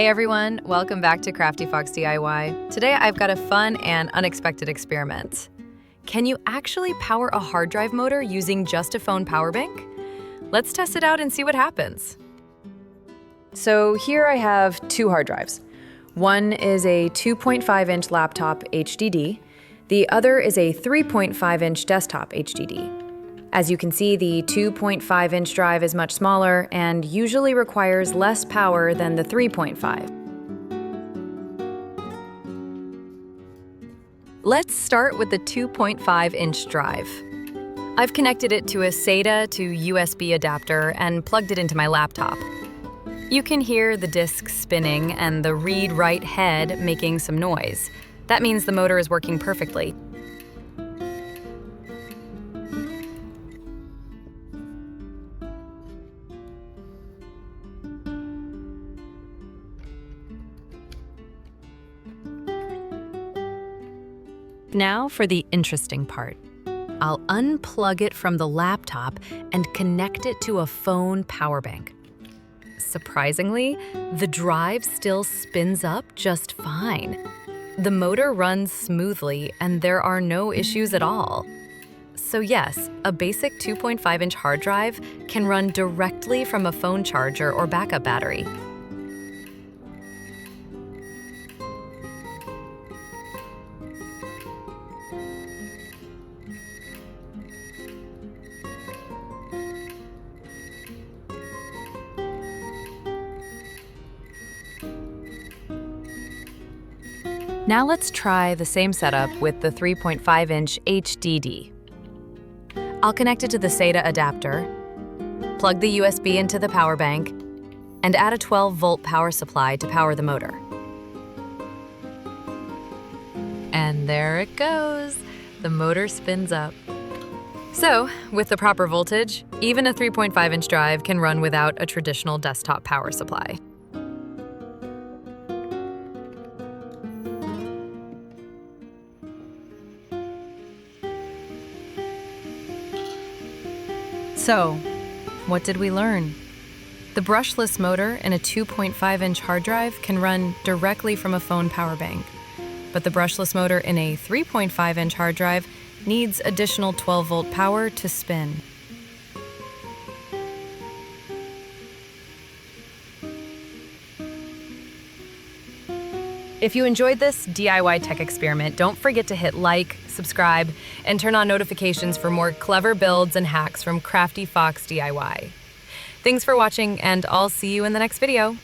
Hey everyone, welcome back to Crafty Fox DIY. Today I've got a fun and unexpected experiment. Can you actually power a hard drive motor using just a phone power bank? Let's test it out and see what happens. So here I have two hard drives. One is a 2.5-inch laptop HDD. The other is a 3.5-inch desktop HDD. As you can see, the 2.5-inch drive is much smaller and usually requires less power than the 3.5. Let's start with the 2.5-inch drive. I've connected it to a SATA to USB adapter and plugged it into my laptop. You can hear the disk spinning and the read-write head making some noise. That means the motor is working perfectly. Now for the interesting part. I'll unplug it from the laptop and connect it to a phone power bank. Surprisingly, the drive still spins up just fine. The motor runs smoothly and there are no issues at all. So yes, a basic 2.5-inch hard drive can run directly from a phone charger or backup battery. Now let's try the same setup with the 3.5-inch HDD. I'll connect it to the SATA adapter, plug the USB into the power bank, and add a 12-volt power supply to power the motor. And there it goes. The motor spins up. So, with the proper voltage, even a 3.5-inch drive can run without a traditional desktop power supply. So, what did we learn? The brushless motor in a 2.5-inch hard drive can run directly from a phone power bank, but the brushless motor in a 3.5-inch hard drive needs additional 12-volt power to spin. If you enjoyed this DIY tech experiment, don't forget to hit like, subscribe, and turn on notifications for more clever builds and hacks from Crafty Fox DIY. Thanks for watching, and I'll see you in the next video.